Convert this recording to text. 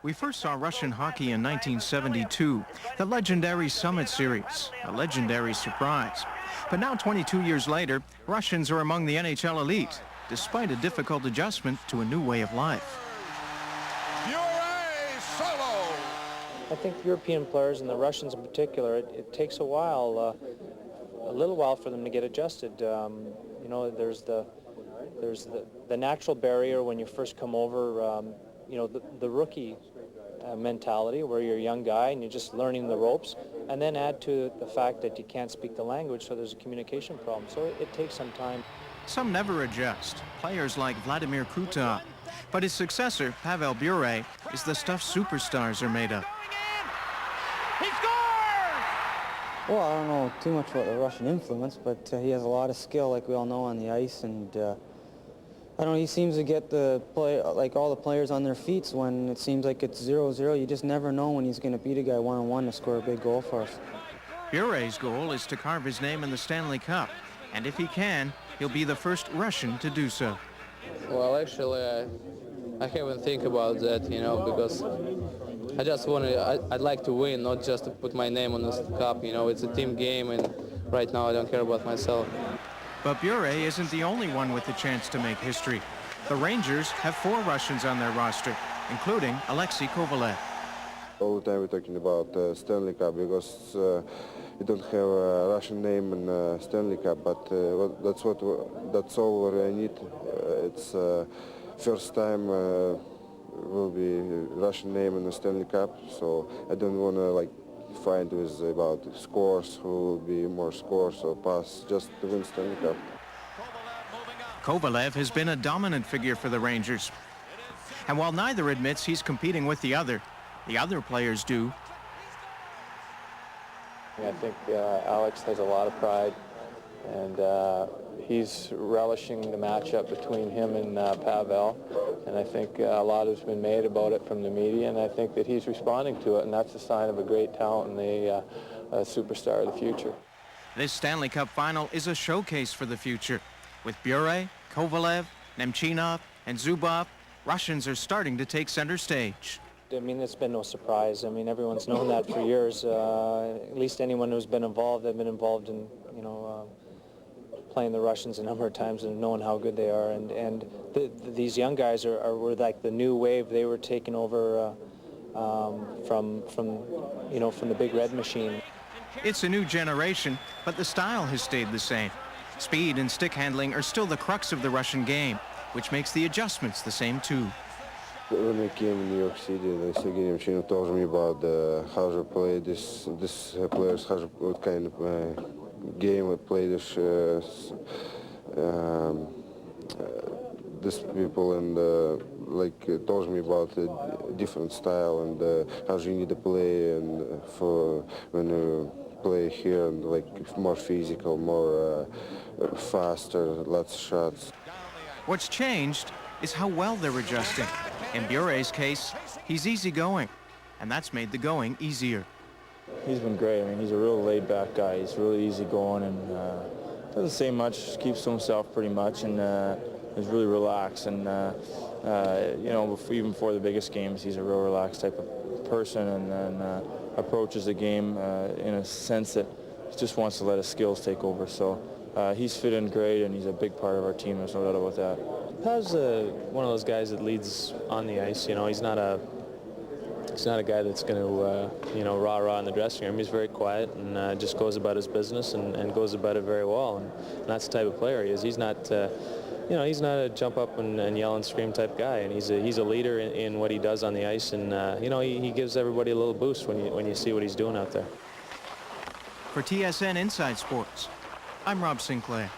We first saw Russian hockey in 1972, the legendary Summit Series, a legendary surprise. But now, 22 years later, Russians are among the NHL elite, despite a difficult adjustment to a new way of life. I think European players, and the Russians in particular, it takes a while, a little while for them to get adjusted. You know, there's the natural barrier when you first come over, you know, the rookie mentality where you're a young guy and you're just learning the ropes, and then add to the fact that you can't speak the language, so there's a communication problem. So it takes some time. Some never adjust, players like Vladimir Krutov. But his successor, Pavel Bure, is the stuff superstars are made of. He scores! Well, I don't know too much about the Russian influence, but he has a lot of skill, like we all know, on the ice, and I don't know, he seems to get like all the players on their feet when it seems like it's 0-0. You just never know when he's going to beat a guy one-on-one to score a big goal for us. Bure's goal is to carve his name in the Stanley Cup, and if he can, he'll be the first Russian to do so. Well, actually, I haven't think about that, you know, because I just I'd like to win, not just to put my name on this cup. You know, it's a team game, and right now I don't care about myself. But Bure isn't the only one with the chance to make history. The Rangers have 4 Russians on their roster, including Alexei Kovalev. All the time we're talking about Stanley Cup because we don't have a Russian name in Stanley Cup, but that's all what I need. It's first time will be Russian name in the Stanley Cup, so I don't want to find with about scores, who will be more scores or pass, just to win Stanley Cup. Kovalev has been a dominant figure for the Rangers. And while neither admits he's competing with the other players do. I think Alex has a lot of pride, and he's relishing the matchup between him and Pavel, and I think a lot has been made about it from the media, and I think that he's responding to it, and that's a sign of a great talent and a superstar of the future. This Stanley Cup final is a showcase for the future. With Bure, Kovalev, Nemchinov, and Zubov, Russians are starting to take center stage. I mean, it's been no surprise. I mean, everyone's known that for years. At least anyone who's been involved, they've been involved in, you know, playing the Russians a number of times and knowing how good they are. And these young guys were like the new wave. They were taking over from the Big Red Machine. It's a new generation, but the style has stayed the same. Speed and stick handling are still the crux of the Russian game, which makes the adjustments the same too. When I came in New York City, the Sergei Nemchinov told me about how to play this players, what kind of game we play this people, and told me about a different style and how you need to play, and for when you play here, and more physical, more faster, lots of shots. What's changed is how well they're adjusting. In Bure's case, he's easygoing, and that's made the going easier. He's been great. I mean, he's a real laid-back guy. He's really easygoing and doesn't say much, keeps to himself pretty much, and is really relaxed. And you know, even before the biggest games, he's a real relaxed type of person, and approaches the game in a sense that he just wants to let his skills take over. So he's fit in great, and he's a big part of our team. There's no doubt about that. Pav's one of those guys that leads on the ice. You know, he's not a guy that's going to, you know, rah-rah in the dressing room. He's very quiet and just goes about his business and goes about it very well. And that's the type of player he is. He's not, you know, he's not a jump up and yell and scream type guy. And he's a leader in what he does on the ice. And you know, he gives everybody a little boost when you see what he's doing out there. For TSN Inside Sports, I'm Rob Sinclair.